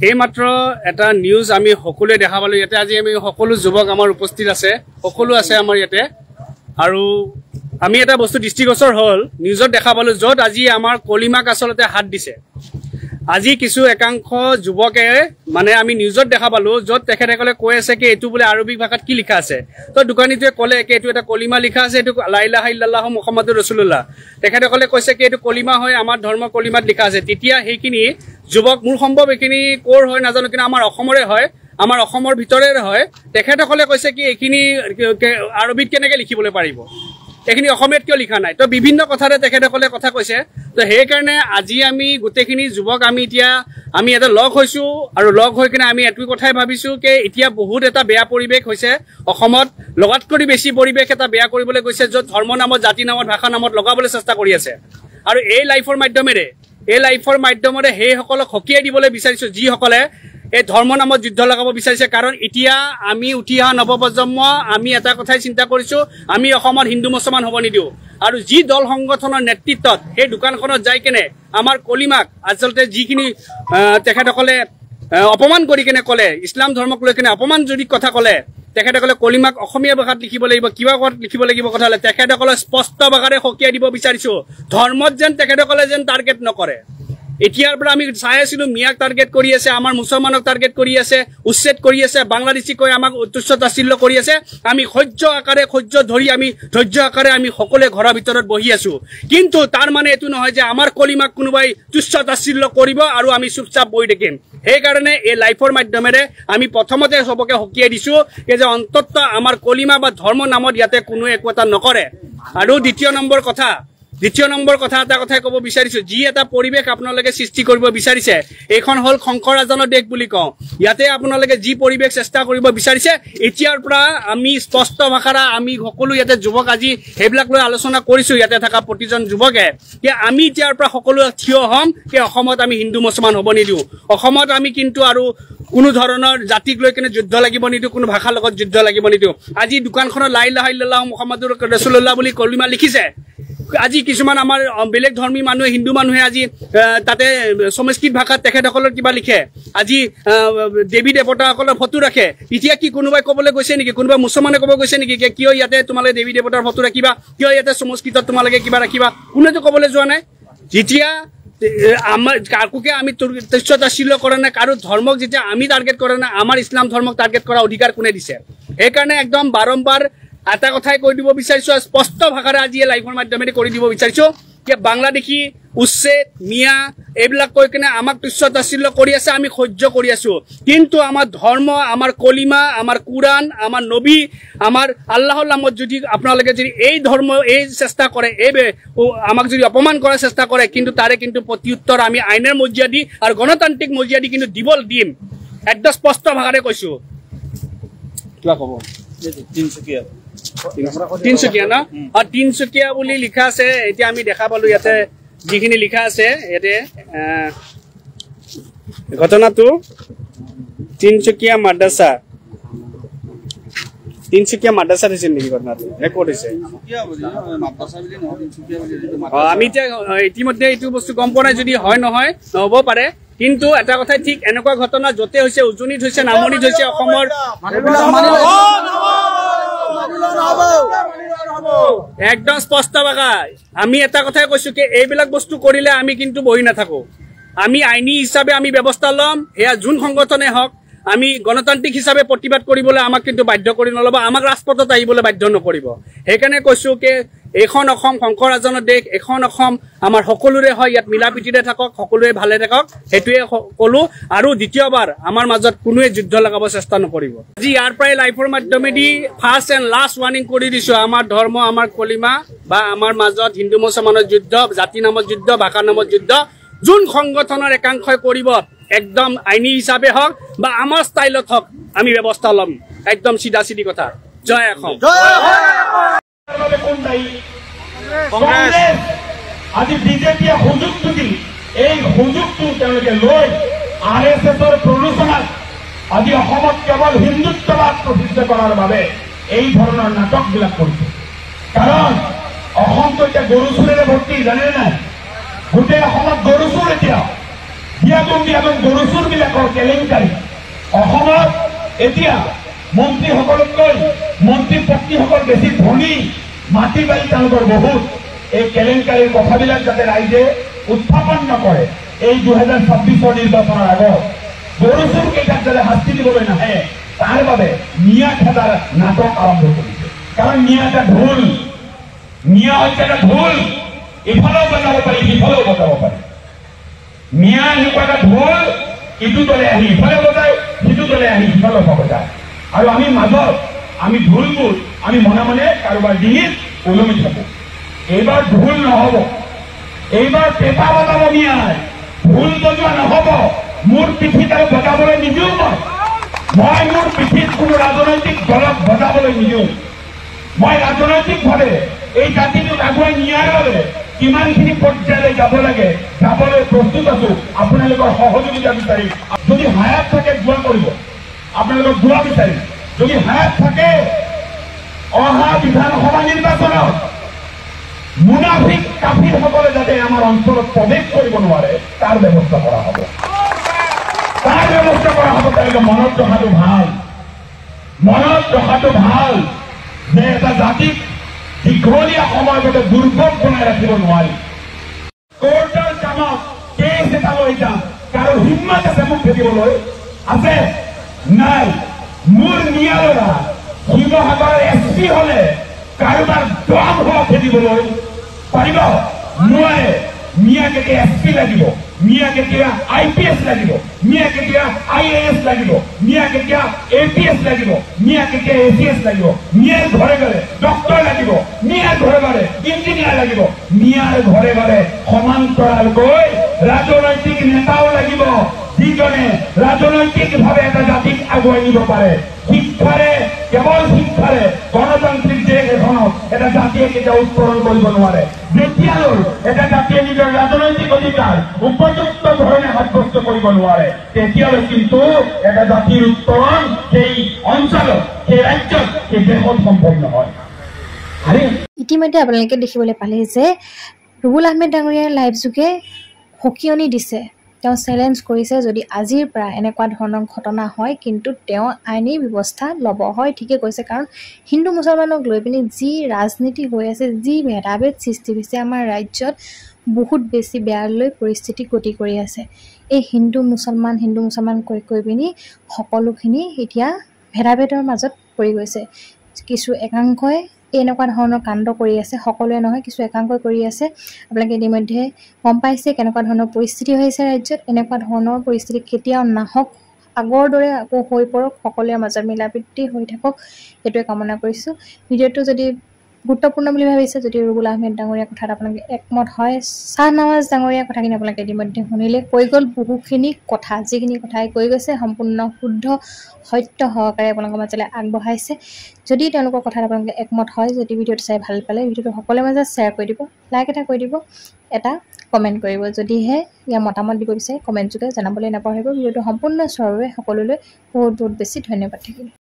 এইমাত্ৰ এটা নিউজ আমি সকলোৱে দেখা পালোঁ ইয়াতে আজি আমি সকলো যুৱক আমাৰ উপস্থিত আছে সকলো আছে আমাৰ ইয়াতে আৰু আমি এটা বস্তু দৃষ্টিগোচৰ হ'ল নিউজত দেখা পালোঁ য'ত আজি আমাৰ কলিমাক আচলতে হাত দিছে আজি কিছু একাংশ যুৱকে মানে আমি নিউজত দেখা পালোঁ য'ত তেখেতসকলে কৈ আছে কি এইটো বোলে আৰবিক ভাষাত কি লিখা আছে তো দোকানীটোৱে ক'লে কি এইটো এটা কলিমা লিখা আছে এইটো লা ইলাহা ইল্লাল্লাহু মুহাম্মাদুৰ ৰাসূলুল্লাহ তেখেতসকলে কৈছে কি এইটো কলিমা হয় আমাৰ ধৰ্ম কলিমাত লিখা আছে তেতিয়া সেইখিনি যুৱক মোৰ সম্ভৱ এইখিনি ক'ৰ হয় নাজানো কিন্তু আমাৰ অসমৰে হয় আমাৰ অসমৰ ভিতৰৰে হয় তেখেতসকলে কৈছে কি এইখিনি আৰবিত কেনেকৈ লিখিবলৈ পাৰিব এইখিনি অসমীয়াত কিয় লিখা নাই তো বিভিন্ন কথাৰে তেখেতসকলে কথা কৈছে তো সেইকাৰণে আজি আমি গোটেইখিনি যুৱক আমি এটা লগ হৈছোঁ আৰু লগ হৈ কিনে আমি এইটো কথাই ভাবিছোঁ কি এতিয়া বহুত এটা বেয়া পৰিৱেশ হৈছে অসমত লগাত কৰি বেছি পৰিৱেশ এটা বেয়া কৰিবলৈ গৈছে য'ত ধৰ্ম নামত জাতি নামত ভাষা নামত লগাবলৈ চেষ্টা কৰি আছে আৰু এই লাইফৰ মাধ্যমেৰে সেইসকলক সকীয়াই দিবলৈ বিচাৰিছোঁ যিসকলে এই ধৰ্ম নামত যুদ্ধ লগাব বিচাৰিছে কাৰণ এতিয়া আমি উঠি অহা নৱপ্ৰজন্ম আমি এটা কথাই চিন্তা কৰিছোঁ আমি অসমত হিন্দু মুছলমান হ'ব নিদিওঁ আৰু যি দল সংগঠনৰ নেতৃত্বত সেই দোকানখনত যাই কেনে আমাৰ কলিমাক আচলতে যিখিনি তেখেতসকলে অপমান কৰি কেনে ক'লে ইছলাম ধৰ্মক লৈ কেনে অপমানজনক কথা ক'লে তেখেতসকলে কলিমাক অসমীয়া ভাষাত লিখিব লাগিব কিবা ক'ত লিখিব লাগিব কথা হ'লে তেখেতসকলে স্পষ্ট ভাষাৰে সকীয়াই দিব বিচাৰিছোঁ ধৰ্মত যেন তেখেতসকলে যেন টাৰ্গেট নকৰে এতিয়াৰ পৰা আমি চাই আছিলোঁ মিয়াক টাৰ্গেট কৰি আছে আমাৰ মুছলমানক টাৰ্গেট কৰি আছে উচ্ছেদ কৰি আছে বাংলাদেশী কৈ আমাক তুচ্ছ তাচ্ছিল্য কৰি আছে আমি ধৈৰ্য আকাৰে আমি সকলোৱে ঘৰৰ ভিতৰত বহি আছোঁ কিন্তু তাৰ মানে এইটো নহয় যে আমাৰ কলিমাক কোনোবাই তুচ্ছ তাচ্ছিল্য কৰিব আৰু আমি চুপচাপ বহি থাকিম সেইকাৰণে এই লাইফৰ মাধ্যমেৰে আমি প্ৰথমতে সবকে সকীয়াই দিছোঁ যে অন্তত আমাৰ কলিমা বা ধৰ্ম নামত ইয়াতে কোনো একো এটা নকৰে আৰু দ্বিতীয় নম্বৰ কথা এটা কথাই ক'ব বিচাৰিছোঁ যি এটা পৰিৱেশ আপোনালোকে সৃষ্টি কৰিব বিচাৰিছে এইখন হ'ল শংকৰাজনৰ দেশ বুলি কওঁ ইয়াতে আপোনালোকে যি পৰিৱেশ চেষ্টা কৰিব বিচাৰিছে এতিয়াৰ পৰা আমি স্পষ্ট ভাষাৰে আমি সকলো ইয়াতে যুৱক আজি সেইবিলাক লৈ আলোচনা কৰিছোঁ ইয়াতে থকা প্ৰতিজন যুৱকে যে আমি এতিয়াৰ পৰা সকলো থিয় হ'ম যে অসমত আমি হিন্দু মুছলমান হ'ব নিদিওঁ অসমত আমি কিন্তু আৰু কোনো ধৰণৰ জাতিক লৈ কেনে যুদ্ধ লাগিব নিদিওঁ কোনো ভাষাৰ লগত যুদ্ধ লাগিব নিদিওঁ আজি দোকানখনত লা ইলাহা ইল্লাল্লাহু মুহাম্মাদুৰ ৰাসূলুল্লাহ বুলি কলিমা লিখিছে আজি কিছুমান আমাৰ বেলেগ ধৰ্মী মানুহে হিন্দু মানুহে আজি তাতে সংস্কৃত ভাষাত তেখেতসকলৰ কিবা লিখে আজি দেৱী দেৱতাসকলৰ ফটো ৰাখে এতিয়া কি কোনোবাই ক'বলৈ গৈছে নেকি কোনোবা মুছলমানে ক'ব গৈছে নেকি কিয় ইয়াতে তোমালোকে দেৱী দেৱতাৰ ফটো ৰাখিবা কিয় ইয়াতে সংস্কৃতত তোমালোকে কিবা ৰাখিবা কোনেতো ক'বলৈ যোৱা নাই যেতিয়া আমাৰ কাকোকে আমি তুচ্ছ তাচ্ছিল্য কৰা নাই কাৰো ধৰ্মক যেতিয়া আমি টাৰ্গেট কৰা নাই আমাৰ ইছলাম ধৰ্মক টাৰ্গেট কৰা অধিকাৰ কোনে দিছে সেইকাৰণে একদম বাৰম্বাৰ এটা কথাই কৈ দিব বিচাৰিছোঁ স্পষ্ট ভাষাৰে আজি লাইভৰ মাধ্যমেৰে কৰি দিব বিচাৰিছোঁ যে বাংলাদেশী উচ্ছেদ মিয়া এইবিলাক কৈ কিনে আমাক তুচ্ছ তাচ্ছিল্য কৰি আছে আমি সহ্য কৰি আছোঁ কিন্তু আমাৰ ধৰ্ম আমাৰ কলিমা আমাৰ কোৰাণ আমাৰ নবী আমাৰ আল্লাহৰ নামত যদি আপোনালোকে যদি এই ধৰ্ম এই চেষ্টা কৰে আমাক যদি অপমান কৰাৰ চেষ্টা কৰে কিন্তু তাৰে কিন্তু প্ৰত্যুত্তৰ আমি আইনৰ মৰ্যাদা আৰু গণতান্ত্ৰিক মৰ্যাদা কিন্তু দিম একদম স্পষ্ট ভাষাৰে কৈছোঁ কিবা ক'ব তিনচুকীয়া ন তিনচুকীয়া বুলি লিখা আছে এতিয়া আমি দেখা পালোঁ ইয়াতে যিখিনি লিখা আছে ইয়াতে ঘটনাটো তিনচুকীয়া মাদ্ৰাছা হৈছে নেকি ঘটনাটো ক'ত হৈছে আমি এতিয়া ইতিমধ্যে এইটো বস্তু গম পোৱা নাই যদি হয় নহয় নহ'ব পাৰে কিন্তু এটা কথাই ঠিক এনেকুৱা ঘটনা য'তে হৈছে উজনিত হৈছে নামনিত হৈছে অসমৰ একদম স্পষ্ট ভাষা আমি এটা কথাই কৈছোঁ কি এইবিলাক বস্তু কৰিলে আমি কিন্তু বহি নাথাকো আমি আইনী হিচাপে আমি ব্যৱস্থা ল'ম সেয়া যোন সংগঠনে হওক আমি গণতান্ত্ৰিক হিচাপে প্ৰতিবাদ কৰিবলৈ আমাক কিন্তু বাধ্য কৰি নল'ব আমাক ৰাজপথত আহিবলৈ বাধ্য নকৰিব সেইকাৰণে কৈছোঁ কি এইখন অসম শংকৰাজনৰ দেশ এইখন অসম আমাৰ সকলোৰে হয় ইয়াত মিলা প্ৰীতিৰে থাকক সকলোৱে ভালে থাকক সেইটোৱে ক'লোঁ আৰু দ্বিতীয়বাৰ আমাৰ মাজত কোনোৱে যুদ্ধ লগাব চেষ্টা নকৰিব আজি ইয়াৰ পৰাই লাইভৰ মাধ্যমেদি ফাৰ্ষ্ট এণ্ড লাষ্ট ৱাৰ্ণিং কৰি দিছোঁ আমাৰ ধৰ্ম আমাৰ কলিমা বা আমাৰ মাজত হিন্দু মুছলমানৰ যুদ্ধ জাতি নামত যুদ্ধ ভাষা নামত যুদ্ধ যোন সংগঠনৰ একাংশই কৰিব একদম আইনী হিচাপে হওক বা আমাৰ ষ্টাইলত হওক আমি ব্যৱস্থা ল'ম একদম চিধা চিধি কথা জয় অসম কংগ্ৰেছ আজি বিজেপিয়ে সুযোগটো দি এই সুযোগটো তেওঁলোকে লৈ RSSৰ প্ৰৰোচনাত আজি অসমত কেৱল হিন্দুত্ববাদ প্ৰতিষ্ঠা কৰাৰ বাবে এই ধৰণৰ নাটকবিলাক কৰিছে কাৰণ অসমটো এতিয়া গৰু চোৰেৰে ভৰ্তি জানেনে নাই গোটেই অসমত গৰু চোৰ এতিয়া হিয়াগুন্দি এবং গৰুচুৰবিলাকৰ কেলেংকাৰী অসমত এতিয়া মন্ত্ৰীসকলতকৈ মন্ত্ৰী পত্নীসকল বেছি ধনী, মাটি বাৰী তেওঁলোকৰ বহুত। এই কেলেংকাৰীৰ কথাবিলাক যাতে ৰাইজে উত্থাপন নকৰে, এই 2026 নিৰ্বাচনৰ আগত গৰুচুৰ কেইটাক যাতে শাস্তি দিবলৈ নাহে, তাৰ বাবে মিয়া খেদাৰ নাটক আৰম্ভ কৰিছে। কাৰণ মিয়া এটা ঢোল, মিয়া হৈছে এটা ঢোল, ইফালেও বজাব পাৰি সিফালেও বজাব পাৰি। মিয়া এনেকুৱা এটা ঢোল, ইটো দলে আহি ইফালে বজায়, সিটো দলে আহি সিফালে বজায়, আৰু আমি মাজত আমি ঢোলবোৰ আমি মনে মনে কাৰোবাৰ ডিঙিত ওলমি থাকো। এইবাৰ ঢোল নহব, এইবাৰ পেঁপা বজাব মিয়াই, ঢোল বজোৱা নহব। মোৰ পিঠিত আৰু বজাবলৈ নিদিওঁ, মই মোৰ পিঠিত কোনো ৰাজনৈতিক দলক বজাবলৈ নিদিওঁ। মই ৰাজনৈতিকভাৱে এই জাতিটোক আগুৱাই নিয়াৰ বাবে কিমানখিনি পৰ্যায়লৈ যাব লাগে, যাবলৈ প্ৰস্তুত আছো। আপোনালোকৰ সহযোগিতা বিচাৰিম। যদি হায়াত থাকে দোৱা কৰিব, আপোনালোকক দোৱা বিচাৰিম। যদি হায়াত থাকে অহা বিধানসভা নিৰ্বাচনত মুনাফিক কাফিৰসকলে যাতে আমাৰ অঞ্চলত প্ৰৱেশ কৰিব নোৱাৰে, তাৰ ব্যৱস্থা কৰা হ'ব। তাৰ ব্যৱস্থা কৰা হ'ব। তেওঁলোকে মনত ৰখাটো ভাল, মনত ৰখাটো ভাল যে এটা জাতিক দীঘলীয়া সময়ৰ বাবে দুৰ্ভোগ বনাই ৰাখিব নোৱাৰি। কোৰ্টৰ কামত কেছ এটা লৈ যাম, কাৰো হিম্মত আছে মোক খেদিবলৈ? আছে নাই? মোৰ মিয়া ল'ৰা শিৱসাগৰৰ SP হলে কাৰোবাৰ দম হোৱা খেদিবলৈ পাৰিব নোৱাৰে। মিয়া কেতিয়া SP লাগিব, মিয়া কেতিয়া IPS লাগিব, মিয়া কেতিয়া IAS লাগিব, মিয়া কেতিয়া APS লাগিব, মিয়া কেতিয়া ACS লাগিব, মিয়াৰ ঘৰে ঘৰে ডক্টৰ লাগিব, মিয়াৰ ঘৰে ঘৰে ইঞ্জিনিয়াৰ লাগিব, মিয়াৰ ঘৰে ঘৰে সমান্তৰালকৈ ৰাজনৈতিক নেতাও লাগিব, যিজনে ৰাজনৈতিকভাৱে এটা জাতিক আগুৱাই নিব পাৰে। শিক্ষাৰে, কেৱল শিক্ষাৰে গণতান্ত্ৰিক দেশ এখনত এটা জাতিয়ে কেতিয়াও উত্তৰণ কৰিব নোৱাৰে। যেতিয়ালৈ এটা জাতিয়ে নিজৰ ৰাজনৈতিক অধিকাৰ উপযুক্ত ধৰণে সাব্যস্ত কৰিব নোৱাৰে, তেতিয়ালৈ কিন্তু এটা জাতিৰ উত্তৰণ সেই অঞ্চলত, সেই ৰাজ্যত, সেই দেশত সম্ভৱ নহয়। ইতিমধ্যে আপোনালোকে দেখিবলৈ পালে যে ৰুবুল আহমেদ ডাঙৰীয়াৰ লাইভ যোগে সকিয়নি দিছে। তেওঁ চেলেঞ্জ কৰিছে যদি আজিৰ পৰা এনেকুৱা ধৰণৰ ঘটনা হয় কিন্তু তেওঁ আইনী ব্যৱস্থা ল'ব। হয়, ঠিকে কৈছে, কাৰণ হিন্দু মুছলমানক লৈ পিনি যি ৰাজনীতি হৈ আছে, যি ভেদাভেদ সৃষ্টি হৈছে আমাৰ ৰাজ্যত, বহুত বেছি বেয়ালৈ পৰিস্থিতি গতি কৰি আছে। এই হিন্দু মুছলমান কৈ পিনি সকলোখিনি এতিয়া ভেদাভেদৰ মাজত পৰি গৈছে। কিছু একাংশই এনেকুৱা ধৰণৰ কাণ্ড কৰি আছে, সকলোৱে নহয়, কিছু একাংশই কৰি আছে। আপোনালোকে ইতিমধ্যে গম পাইছে কেনেকুৱা ধৰণৰ পৰিস্থিতি হৈ আছে ৰাজ্যত। এনেকুৱা ধৰণৰ পৰিস্থিতি কেতিয়াও নাহক, আগৰ দৰে আকৌ হৈ পৰক, সকলোৰে মাজত মিলাপ্ৰীতি হৈ থাকক, সেইটোৱে কামনা কৰিছোঁ। ভিডিঅ'টো যদি গুৰুত্বপূৰ্ণ বুলি ভাবিছে, যদি ৰুবুল আহমেদ ডাঙৰীয়াৰ কথাত আপোনালোকে একমত হয়, শ্বাহনৱাজ ডাঙৰীয়াৰ কথাখিনি আপোনালোকে ইতিমধ্যে শুনিলে, কৈ গ'ল বহুখিনি কথা, যিখিনি কথাই কৈ গৈছে সম্পূৰ্ণ শুদ্ধ সত্য সহকাৰে আপোনালোকৰ মাজলৈ আগবঢ়াইছে। যদি তেওঁলোকৰ কথাত আপোনালোকে একমত হয়, যদি ভিডিঅ'টো চাই ভাল পালে ভিডিঅ'টো সকলোৰে মাজত শ্বেয়াৰ কৰি দিব, লাইক এটা কৰি দিব, এটা কমেণ্ট কৰিব। যদিহে ইয়াৰ মতামত দিব বিচাৰে কমেণ্ট যোগে জনাবলৈ নাপাহৰিব। ভিডিঅ'টো সম্পূৰ্ণ চোৱাৰ বাবে সকলোলৈ বহুত বহুত বেছি ধন্যবাদ থাকিল।